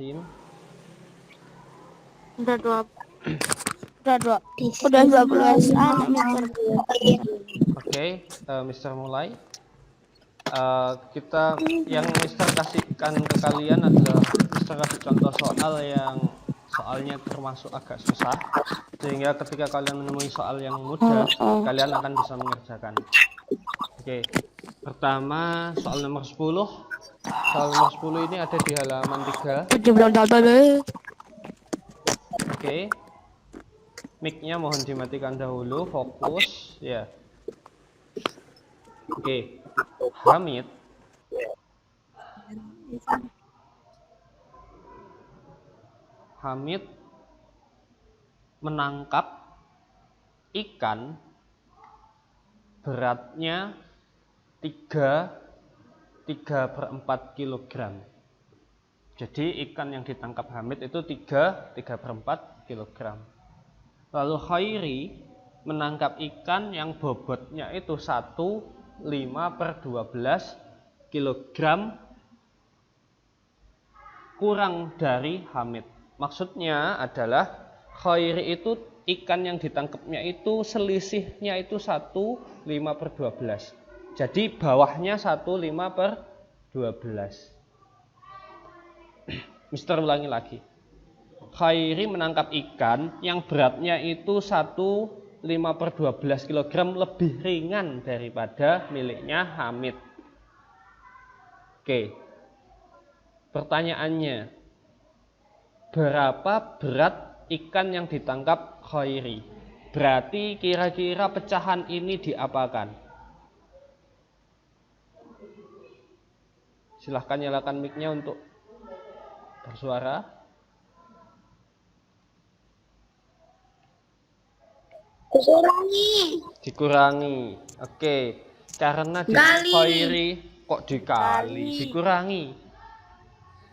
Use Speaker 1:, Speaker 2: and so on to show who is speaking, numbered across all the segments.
Speaker 1: Bismillahirrahmanirrahim.
Speaker 2: Udah 20 SA nih, Mister.
Speaker 1: Oke, Mister mulai. Kita yang Mister kasihkan ke kalian adalah Mister kasih contoh soal yang soalnya termasuk agak susah, sehingga ketika kalian menemui soal yang mudah, kalian akan bisa mengerjakan. Oke, pertama soal nomor 10. Soal nomor 10 ini ada di halaman 3. Oke, mic-nya mohon dimatikan dahulu, fokus ya. Oke, Hamid menangkap ikan beratnya 3/4 kilogram. Jadi ikan yang ditangkap Hamid itu 3/4 kilogram. Lalu Khairi menangkap ikan yang bobotnya itu 1/5/12 kilogram kurang dari Hamid. Maksudnya adalah Khairi itu ikan yang ditangkapnya itu selisihnya itu 1/5/12. Jadi bawahnya 1/5/12. Mister ulangi lagi. Khairi menangkap ikan yang beratnya itu 1/5/12 kilogram lebih ringan daripada miliknya Hamid. Oke. Pertanyaannya, berapa berat ikan yang ditangkap Khairi? Berarti kira-kira pecahan ini diapakan? Silahkan nyalakan mic-nya untuk bersuara. Dikurangi. Oke. Karena di Khairi kok dikali, dikurangi.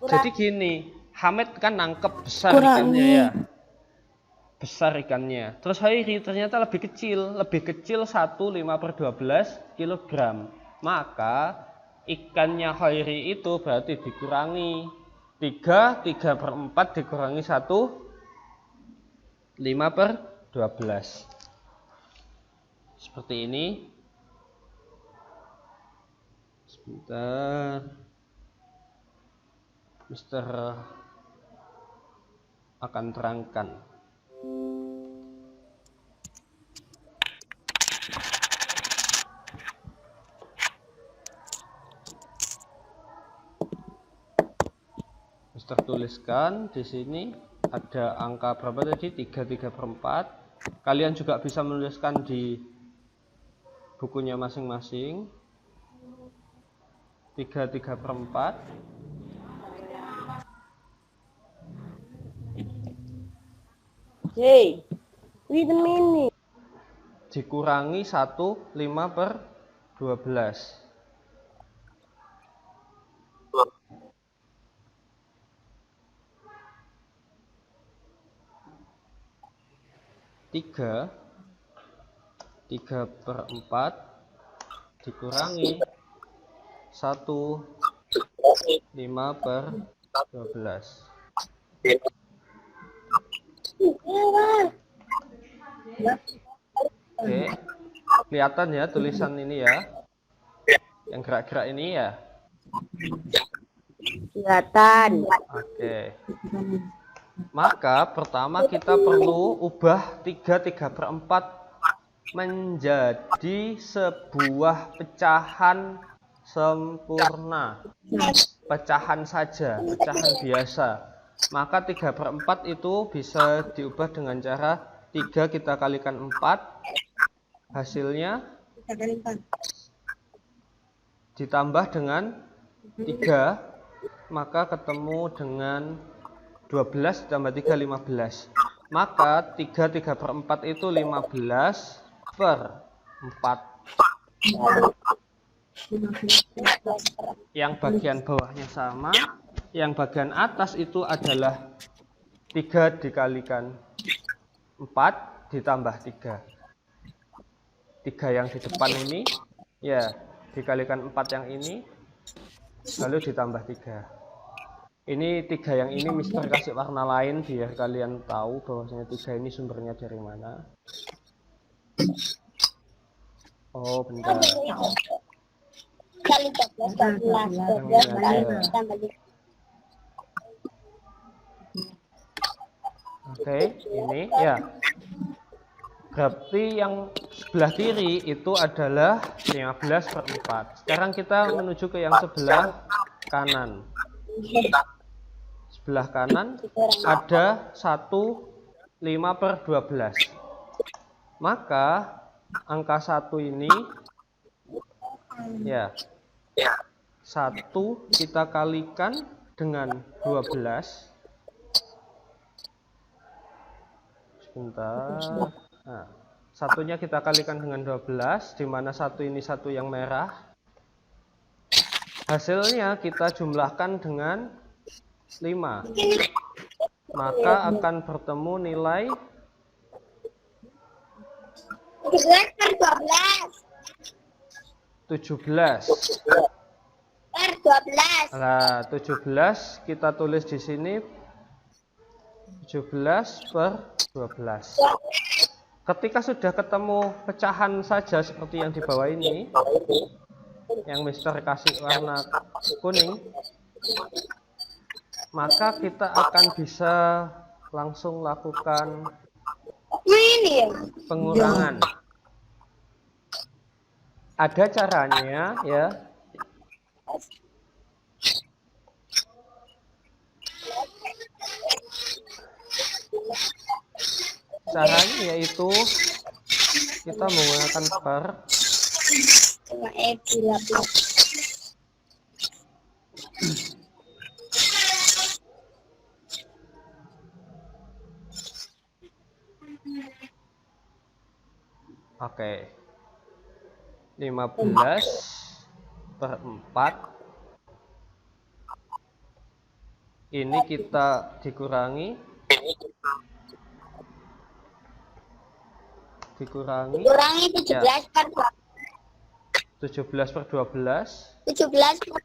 Speaker 1: Jadi gini, Hamid kan nangkep besar ikannya ya. Besar ikannya. Terus Khairi ternyata lebih kecil 1/5/12 kilogram. Maka ikannya Khairi itu berarti dikurangi 3/4 dikurangi 1/5/12. Seperti ini. Sebentar. Mister akan terangkan. Mister tuliskan di sini ada angka berapa tadi? 3/4. Kalian juga bisa menuliskan di bukunya masing-masing. 3/4.
Speaker 3: Hey, wait a minute.
Speaker 1: Dikurangi 1/5/12. Tiga 3/4 dikurangi 1/5/12. Oke, kelihatan ya tulisan ini ya, yang gerak-gerak ini ya.
Speaker 3: Kelihatan.
Speaker 1: Oke. Maka pertama kita perlu ubah 3/4 menjadi sebuah pecahan sempurna. Pecahan saja, pecahan biasa. Maka 3/4 itu bisa diubah dengan cara 3 kita kalikan 4. Hasilnya ditambah dengan 3. Maka ketemu dengan 12 tambah 3, 15. Maka 3/4 itu 15/4. Yang bagian bawahnya sama, yang bagian atas itu adalah 3 dikalikan 4 ditambah 3. 3 yang di depan ini ya dikalikan 4 yang ini, lalu ditambah 3. Ini 3 yang ini Mister kasih warna lain biar kalian tahu bahwasanya 3 ini sumbernya dari mana. Oh, bentar.
Speaker 3: Kali 12, 12 tambah 5.
Speaker 1: Oke, ini ya. Berarti yang sebelah kiri itu adalah 15/4. Sekarang kita menuju ke yang sebelah kanan. Sebelah kanan ada 1/5/12. Maka angka 1 ini ya 1 kita kalikan dengan 12. Sebentar. Nah, satunya kita kalikan dengan 12, di mana 1 ini 1 yang merah. Hasilnya kita jumlahkan dengan 5. Maka akan bertemu nilai 17.
Speaker 3: 12.
Speaker 1: Nah, 17 kita tulis di sini 17/12. Ketika sudah ketemu pecahan saja seperti yang di bawah ini, yang Mister kasih warna kuning, maka kita akan bisa langsung lakukan pengurangan. Ada caranya ya. Caranya yaitu kita menggunakan per. Oke. 15/4. Ini kita dikurangi
Speaker 3: 17
Speaker 1: ya,
Speaker 3: per
Speaker 1: 17/12.
Speaker 3: 17 per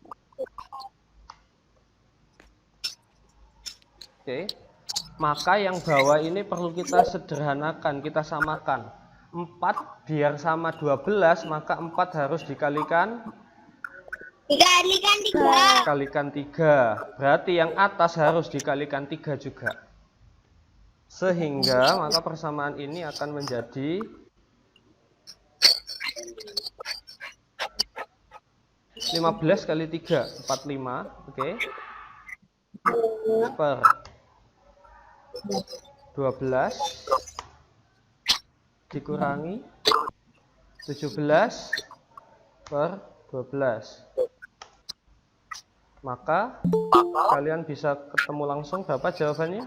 Speaker 1: Oke. Maka yang bawah ini perlu kita sederhanakan, kita samakan. 4 biar sama 12, maka 4 harus dikalikan
Speaker 3: 3.
Speaker 1: kalikan 3. Berarti yang atas harus dikalikan 3 juga. Sehingga maka persamaan ini akan menjadi 15 kali 3, 45, oke. Per 12 dikurangi 17/12. Maka kalian bisa ketemu langsung berapa jawabannya?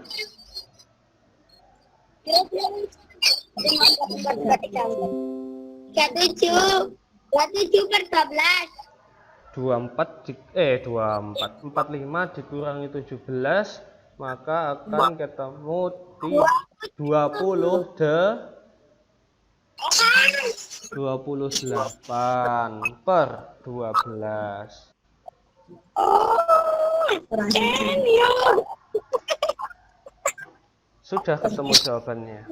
Speaker 1: 45 dikurangi 17, maka akan ketemu 28/12. Sudah ketemu jawabannya.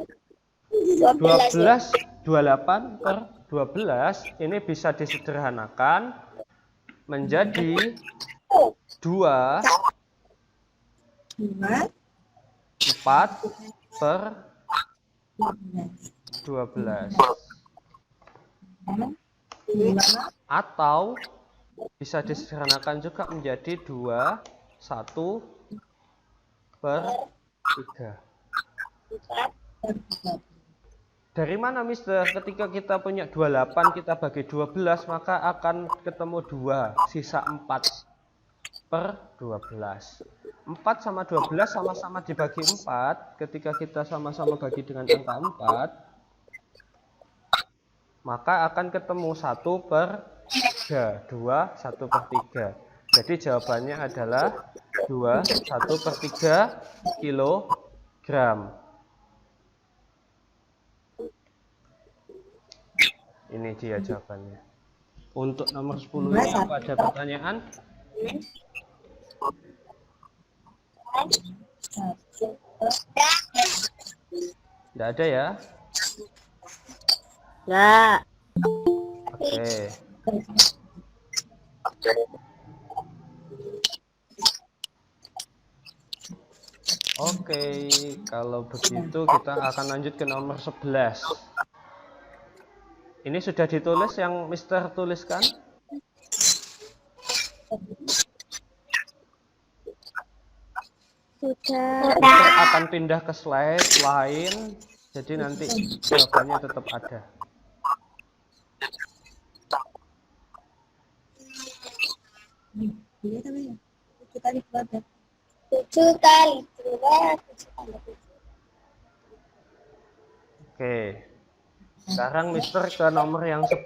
Speaker 1: 28/12 ini bisa disederhanakan menjadi 4/12. Atau bisa disederhanakan juga menjadi 21/3. Dari mana Mister? Ketika kita punya 28 kita bagi 12 maka akan ketemu 2, sisa 4/12. 4 sama 12 sama-sama dibagi 4. Ketika kita sama-sama bagi dengan angka 4, maka akan ketemu 1/3, 2 1/3. Jadi jawabannya adalah 2 1/3 kilogram. Ini dia jawabannya. Untuk nomor 10 ini apa ada pertanyaan? Tidak ada ya?
Speaker 2: Enggak.
Speaker 1: Oke. Oke, kalau begitu kita akan lanjut ke nomor 11. Ini sudah ditulis yang Mister tuliskan?
Speaker 2: Sudah.
Speaker 1: Mister akan pindah ke slide lain, jadi nanti jawabannya tetap ada.
Speaker 3: Tujuh kali dua, tujuh tambah tujuh.
Speaker 1: Oke. Sekarang Mister ke nomor yang 11.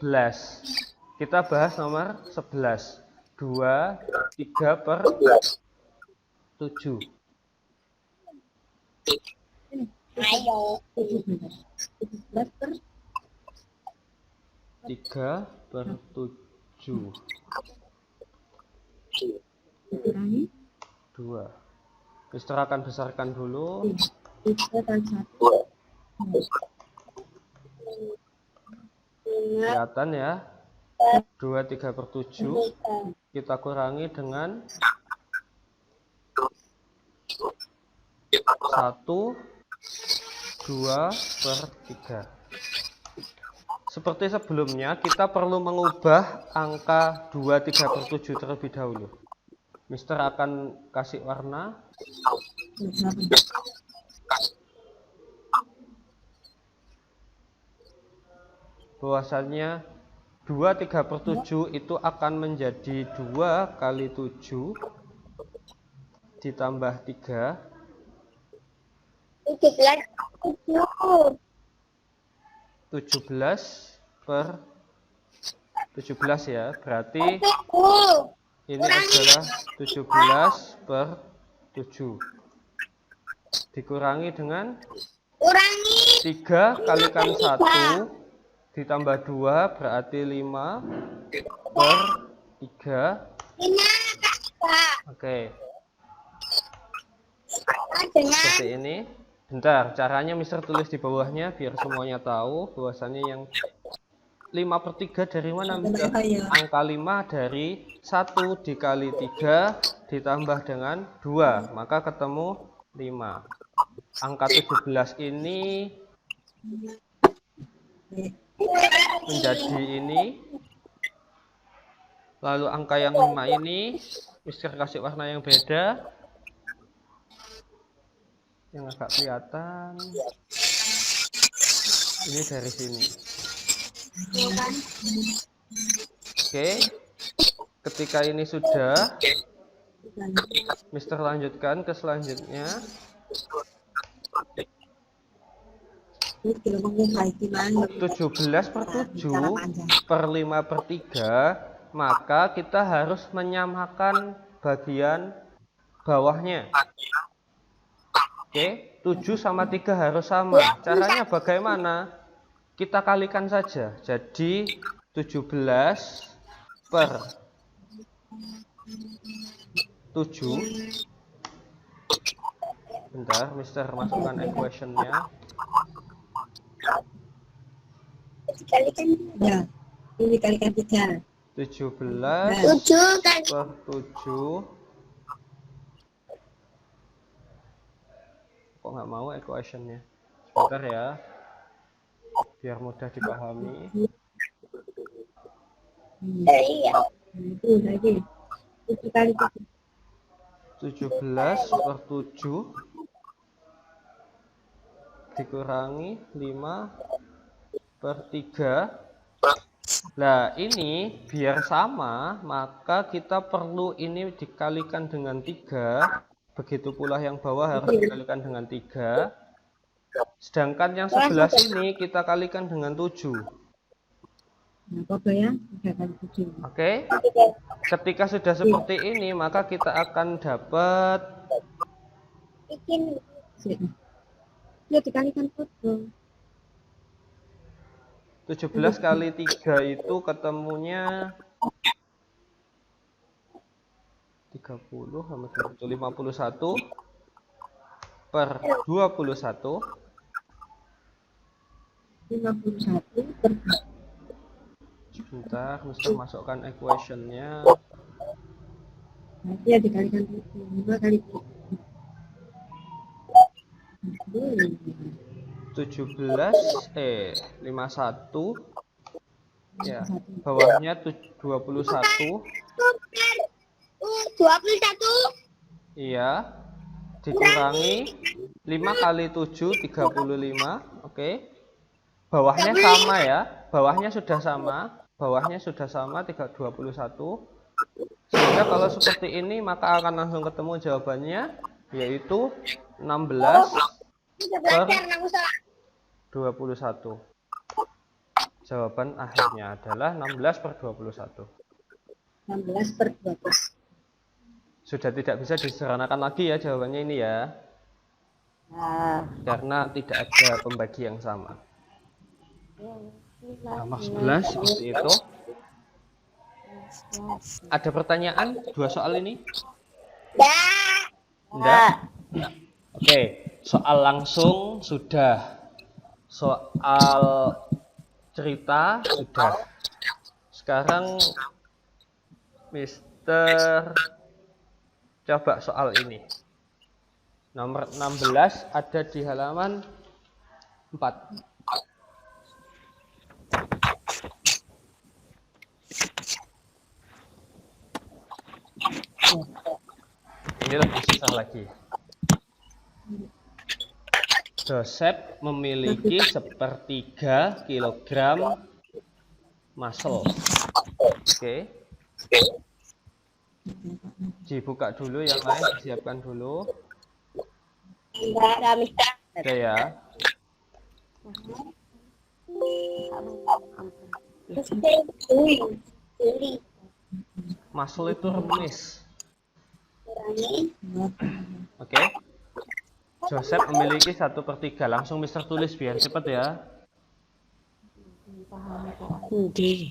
Speaker 1: Kita bahas nomor 11. 2, 3 per 7.
Speaker 3: Ayo.
Speaker 1: 3 per 7. 2. Mister akan besarkan dulu. Kelihatan ya? 2, 3 per 7. Kita kurangi dengan 1, 2 per 3. Seperti sebelumnya, kita perlu mengubah angka 2, 3 per 7 terlebih dahulu. Mister akan kasih warna. Bahwasannya 2, 3 per 7 itu akan menjadi 2 kali 7 ditambah 3. 17 per 17 ya, berarti ini adalah 17 per 7 dikurangi dengan 3 kalikan 1 ditambah 2 berarti 5 per 3. Oke, seperti ini. Bentar, caranya Mister tulis di bawahnya biar semuanya tahu bahwasannya yang 5 per 3 dari mana, Mister? Angka 5 dari 1 dikali 3 ditambah dengan 2, maka ketemu 5. Angka 17 ini menjadi ini. Lalu angka yang 5 ini Mister kasih warna yang beda, yang agak kelihatan. Ini dari sini. Oke, ketika ini sudah, Mister lanjutkan ke selanjutnya. 17 per 7 per 5 per 3, maka kita harus menyamakan bagian bawahnya. Oke, 7 sama 3 harus sama. Caranya bagaimana? Kita kalikan saja. Jadi 17 per 7. Bentar, Mister masukkan equation-nya.
Speaker 2: Ya, ini kalikan 3.
Speaker 1: 17
Speaker 3: 7 kali
Speaker 1: per 7. Kok nggak mau equation-nya? Sebentar ya, biar mudah dipahami.
Speaker 3: iya.
Speaker 2: Itu lagi. 7 kali
Speaker 1: 17 per 7 dikurangi 5 per 3. Nah, ini biar sama, maka kita perlu ini dikalikan dengan 3. Begitu pula yang bawah harus dikalikan dengan 3. Sedangkan yang 11 ini kita kalikan dengan 7.
Speaker 2: Nah, apa ya? 3 kali 7.
Speaker 1: Oke? Ketika sudah seperti ini, maka kita akan dapat
Speaker 3: Bikin
Speaker 2: Ya, dikalikan 7.
Speaker 1: 17 kali 3 itu ketemunya 30 sama 51. per 21.
Speaker 2: 51 per
Speaker 1: Sebentar, Mister masukkan equationnya.
Speaker 2: berarti ya dikalikan 5 kali
Speaker 1: 17 51 ya, bawahnya 21
Speaker 3: 21
Speaker 1: iya, dikurangi 5 kali 7 35. Oke, bawahnya sama ya, bawahnya sudah sama 21. Sehingga kalau seperti ini maka akan langsung ketemu jawabannya, yaitu 16 per 21. Jawaban akhirnya adalah 16 per 21.
Speaker 2: 16 per 12.
Speaker 1: Sudah tidak bisa disederhanakan lagi ya jawabannya ini ya,
Speaker 2: Nah,
Speaker 1: karena tidak ada pembagi yang sama. Nomor 11 seperti itu. Ada pertanyaan dua soal ini? Enggak? Oke, soal langsung sudah. Soal cerita sudah. Sekarang Mister coba soal ini. Nomor 16 ada di halaman 4. Ini lebih susah lagi. Joseph memiliki 1/3 kilogram muscle. Oke. Dibuka dulu, yang lain disiapkan dulu. Oke ya. Muscle itu remis. Oke. Joseph memiliki 1/3. Langsung Mister tulis biar cepat ya.
Speaker 2: Oke.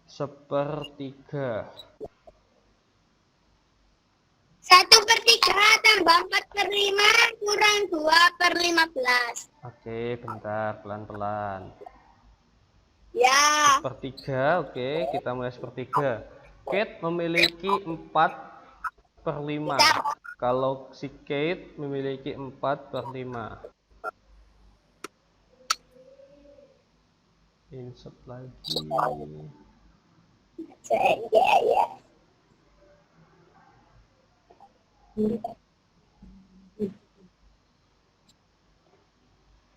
Speaker 1: 1/3.
Speaker 3: 1/3 tambah 4/5 kurang 2/15.
Speaker 1: Oke, bentar, pelan-pelan.
Speaker 3: Ya.
Speaker 1: 1/3, oke, kita mulai 1/3. Kate memiliki 4/5. Kalau si Kate memiliki 4/5. Insert lagi.
Speaker 3: Ya.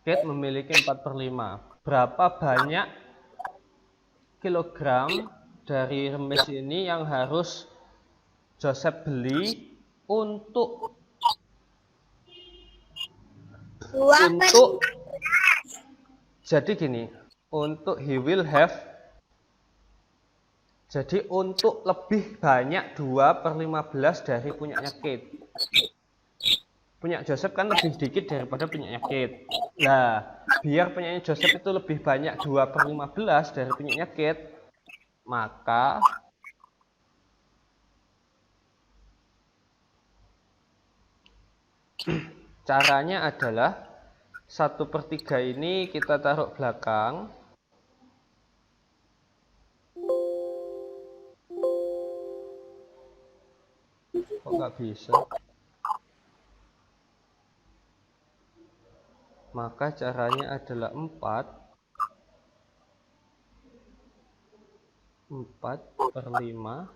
Speaker 1: Kate memiliki 4/5. Berapa banyak kilogram dari remis ini yang harus Joseph beli untuk jadi gini, untuk he will have, jadi untuk lebih banyak 2/15 dari punyanya Kate. Punya Joseph kan lebih dikit daripada punyanya Kate. Nah, biar punyanya Joseph itu lebih banyak 2/15 dari punyanya Kate, maka caranya adalah 1/3 ini kita taruh belakang. Kok nggak bisa? Maka caranya adalah 4/5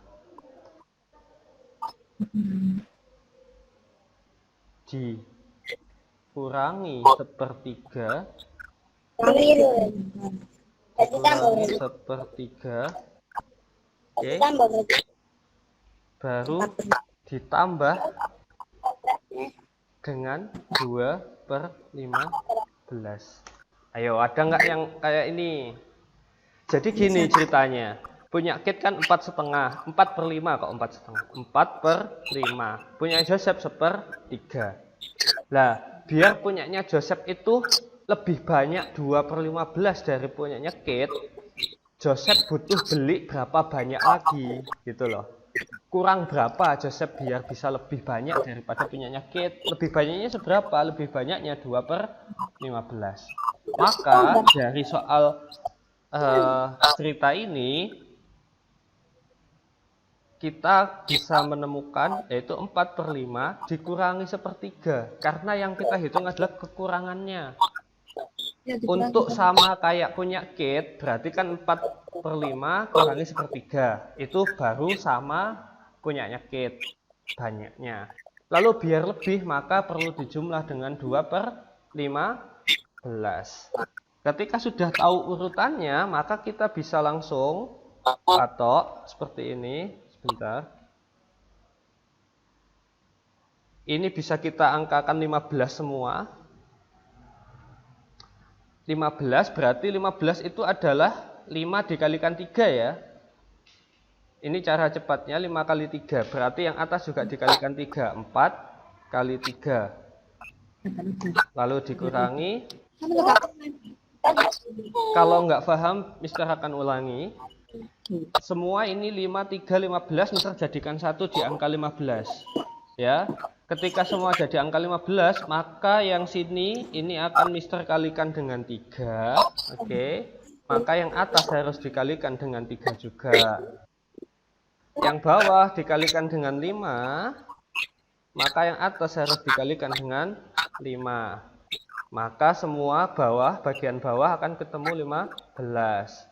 Speaker 1: dikurangi 1/3 dikurangi 1/3, oke, baru ditambah dengan 2/15. Ayo, ada nggak yang kayak ini? Jadi gini ceritanya, punya Kate kan 4,5, 4/5 kok 4,5, 4/5. Punya Joseph 1/3. Lah, biar punyanya Joseph itu lebih banyak 2/15 dari punyanya Kate, Joseph butuh beli berapa banyak lagi, gitu loh. kurang berapa Joseph biar bisa lebih banyak daripada punyanya Kate. Lebih banyaknya seberapa? Lebih banyaknya 2/15. Maka dari soal cerita ini kita bisa menemukan yaitu 4/5 dikurangi sepertiga, karena yang kita hitung adalah kekurangannya.
Speaker 2: Ya, dikurangi
Speaker 1: Untuk
Speaker 2: sama.
Speaker 1: sama kayak punya Kate, berarti kan 4/5 kurangi sepertiga, itu baru sama punyanya Kate banyaknya. Lalu biar lebih maka perlu dijumlah dengan 2/15. Ketika sudah tahu urutannya, maka kita bisa langsung patok seperti ini. Sebentar. Ini bisa kita angkakan 15 semua. 15 berarti 15 itu adalah 5 dikalikan 3 ya. Ini cara cepatnya 5 kali 3. Berarti yang atas juga dikalikan 3. 4 kali 3. Lalu dikurangi. Kalau nggak paham, Mister akan ulangi. Semua ini 5, 3, 15, Mister jadikan 1 di angka 15. Ya. Ketika semua jadi angka 15, maka yang sini ini akan Mister kalikan dengan 3. Oke. Maka yang atas harus dikalikan dengan 3 juga. Yang bawah dikalikan dengan 5, maka yang atas harus dikalikan dengan 5. Maka semua bawah, bagian bawah akan ketemu 15.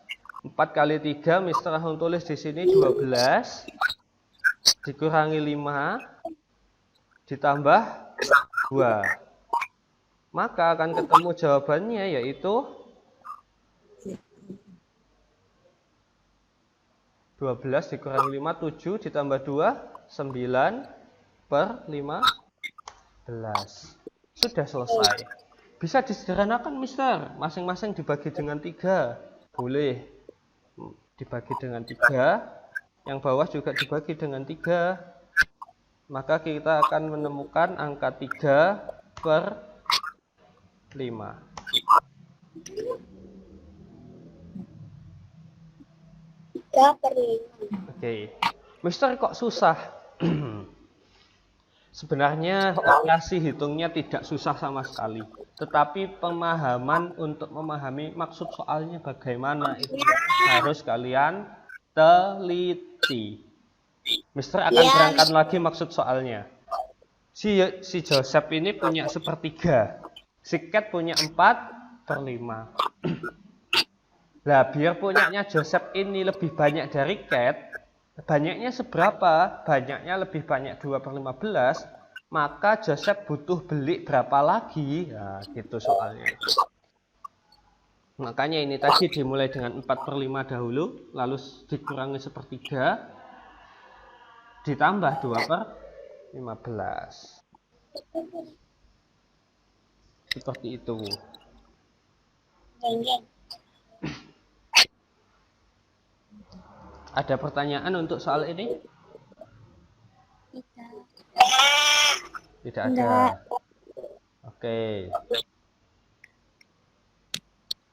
Speaker 1: 4 kali 3, Mister langsung tulis di sini 12. Dikurangi 5. Ditambah 2. Maka akan ketemu jawabannya yaitu 12 dikurangi 5, 7 ditambah 2, 9/15. Sudah selesai. Bisa disederhanakan, Mister. Masing-masing dibagi dengan 3. Boleh. Dibagi dengan 3. Yang bawah juga dibagi dengan 3. Maka kita akan menemukan angka 3/5. Oke. Mister kok susah? Sebenarnya operasi hitungnya tidak susah sama sekali. Tetapi pemahaman untuk memahami maksud soalnya bagaimana itu harus kalian teliti. Mister akan berangkat lagi maksud soalnya. Si Joseph ini punya sepertiga. Si Kate punya 4/5. Nah, biar punyanya Joseph ini lebih banyak dari Kate, banyaknya seberapa? Banyaknya lebih banyak 2/15, maka Joseph butuh beli berapa lagi? Nah, gitu soalnya. Makanya ini tadi dimulai dengan 4/5 dahulu, lalu dikurangi sepertiga, ditambah 2/15. Seperti itu. Ada pertanyaan untuk soal ini? Tidak ada. Oke.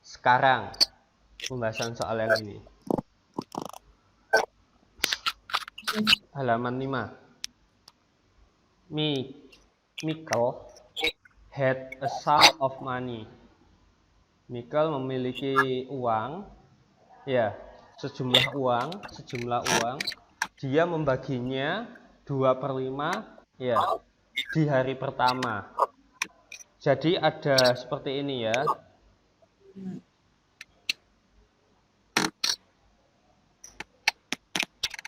Speaker 1: Sekarang pembahasan soal yang ini. Halaman 5. Michael had a sum of money. Michael memiliki uang, ya, sejumlah uang. Dia membaginya 2/5, ya, di hari pertama. Jadi ada seperti ini ya.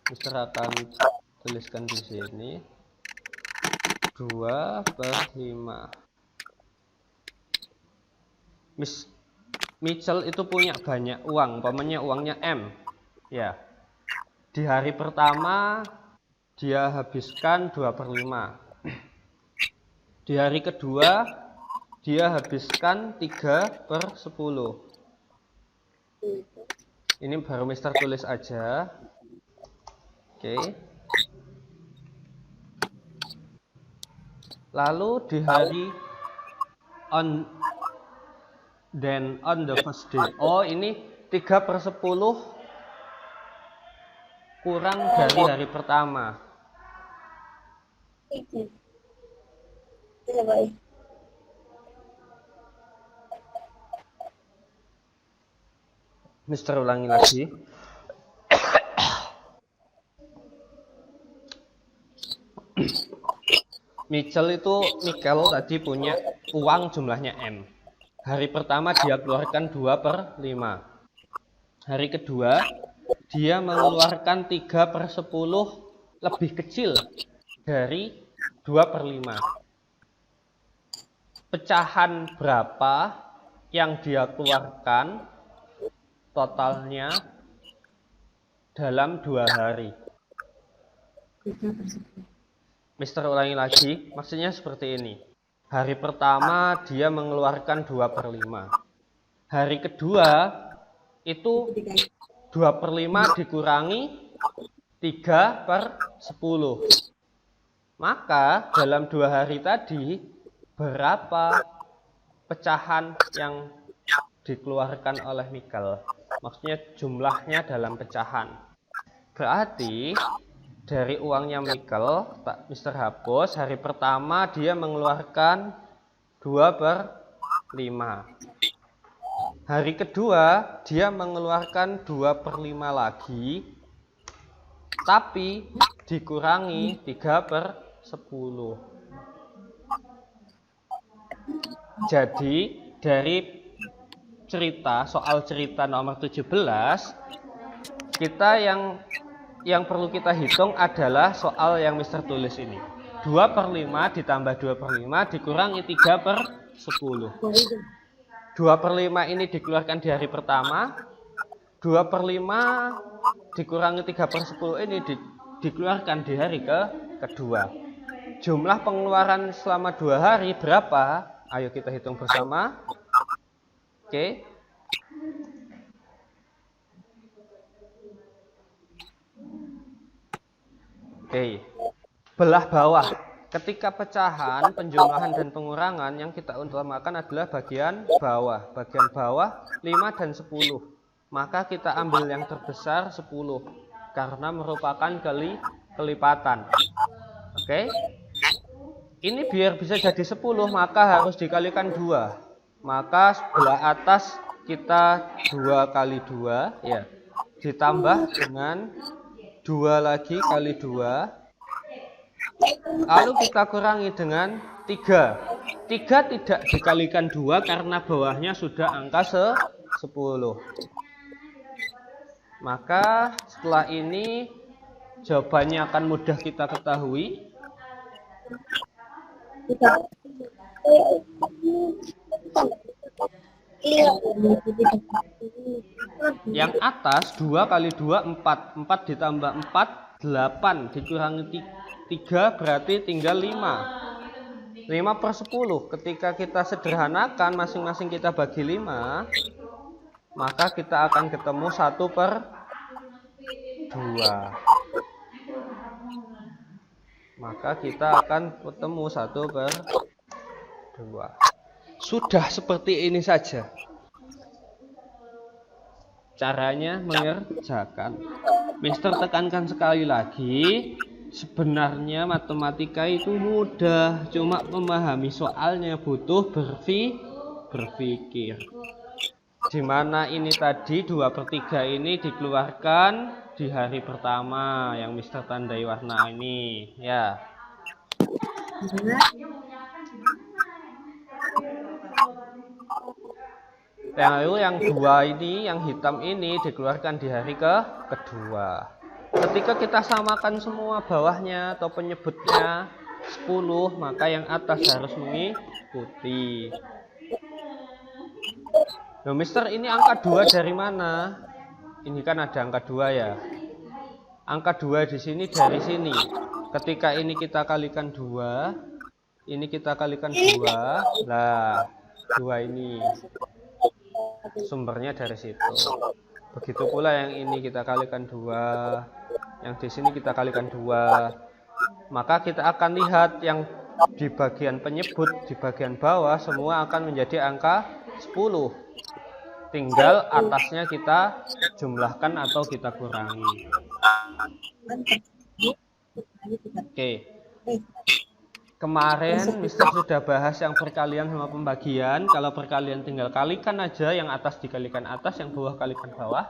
Speaker 1: Mister akan tuliskan di sini 2/5. Mitchell itu punya banyak uang, umpamanya uangnya M. Ya. Di hari pertama dia habiskan 2/5. Di hari kedua dia habiskan 3/10. Ini baru Mister tulis aja. Oke. Lalu di hari on the first day. Oh, ini 3/10 kurang dari hari pertama.
Speaker 3: Itu. Coba.
Speaker 1: Mister ulangi lagi. Michael tadi punya uang jumlahnya M. Hari pertama dia keluarkan 2/5. Hari kedua dia mengeluarkan 3/10 lebih kecil dari 2/5. Pecahan berapa yang dia keluarkan totalnya dalam 2 hari? Mister ulangi lagi, maksudnya seperti ini. Hari pertama dia mengeluarkan 2/5. Hari kedua itu 2/5 dikurangi 3/10. Maka dalam 2 hari tadi berapa pecahan yang dikeluarkan oleh Michael? Maksudnya jumlahnya dalam pecahan. Berarti dari uangnya Michael, Mister hapus, hari pertama dia mengeluarkan 2/5. Hari kedua dia mengeluarkan 2/5 lagi, tapi dikurangi 3/10. Jadi dari soal cerita nomor 17, kita yang perlu kita hitung adalah soal yang Mister tulis ini. 2/5 ditambah 2/5 dikurangi 3/10. 2/5 ini dikeluarkan di hari pertama. 2/5 dikurangi 3/10 ini dikeluarkan di hari kedua. Jumlah pengeluaran selama 2 hari berapa? Ayo kita hitung bersama. Oke. Oke, belah bawah. Ketika pecahan, penjumlahan, dan pengurangan yang kita utamakan adalah bagian bawah. Bagian bawah 5 dan 10. Maka kita ambil yang terbesar 10. Karena merupakan kelipatan. Oke. Ini biar bisa jadi 10, maka harus dikalikan 2. Maka sebelah atas kita 2 kali 2. Ya, ditambah dengan 2 lagi kali 2, lalu kita kurangi dengan 3. 3 tidak dikalikan 2 karena bawahnya sudah angka 10. Maka setelah ini jawabannya akan mudah kita ketahui. Yang atas 2 kali 2 4. 4 ditambah 4 8 dikurangi 3 berarti tinggal 5. 5/10. Ketika kita sederhanakan masing-masing kita bagi 5, maka kita akan ketemu 1/2. Maka kita akan ketemu 1/2. Sudah seperti ini saja caranya mengerjakan. Mister tekankan sekali lagi, sebenarnya matematika itu mudah, cuma memahami soalnya butuh berpikir. Dimana ini tadi 2/3 ini dikeluarkan di hari pertama yang Mister tandai warna ini, ya. Lalu yang 2 ini, yang hitam ini dikeluarkan di hari kedua. Ketika kita samakan semua bawahnya atau penyebutnya 10, maka yang atas harus mengikuti. Nah, Mister, ini angka 2 dari mana? Ini kan ada angka 2 ya. Angka 2 di sini dari sini. Ketika ini kita kalikan 2, ini kita kalikan 2. Nah, 2 ini sumbernya dari situ. Begitu pula yang ini kita kalikan 2, yang di sini kita kalikan 2. Maka kita akan lihat yang di bagian penyebut di bagian bawah semua akan menjadi angka 10. Tinggal atasnya kita jumlahkan atau kita kurangi. Oke. Kemarin Mister sudah bahas yang perkalian sama pembagian. Kalau perkalian tinggal kalikan aja, yang atas dikalikan atas, yang bawah kalikan bawah.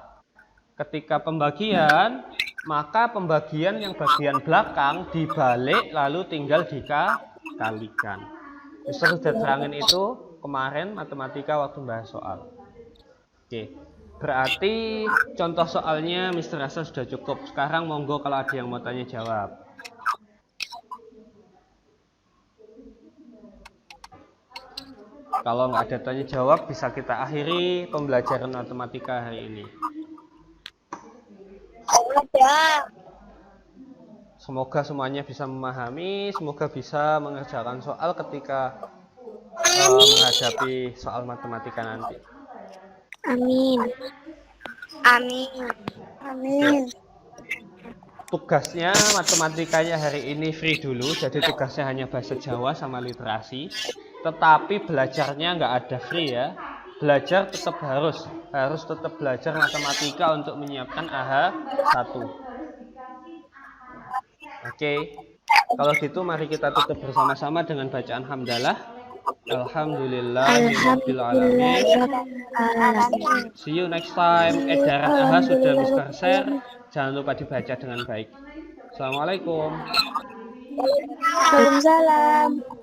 Speaker 1: Ketika pembagian, maka pembagian yang bagian belakang dibalik lalu tinggal dikalikan. Mister sudah terangin itu kemarin matematika waktu bahas soal. Oke. Berarti contoh soalnya Mister rasa sudah cukup. Sekarang monggo kalau ada yang mau tanya jawab. Kalau nggak ada tanya jawab, bisa kita akhiri pembelajaran matematika hari ini.
Speaker 3: Ada.
Speaker 1: Semoga semuanya bisa memahami, semoga bisa mengerjakan soal ketika menghadapi soal matematika nanti.
Speaker 3: Amin. Amin. Amin.
Speaker 1: Tugasnya matematikanya hari ini free dulu, jadi tugasnya hanya bahasa Jawa sama literasi. Tetapi belajarnya nggak ada free ya. Belajar tetap harus tetap belajar matematika untuk menyiapkan AH1. Oke. Kalau gitu mari kita tutup bersama-sama dengan bacaan hamdalah. Alhamdulillahirabbil alamin. See you next time. Edaran AH sudah Mister share. Jangan lupa dibaca dengan baik. Assalamualaikum.
Speaker 3: Waalaikumsalam.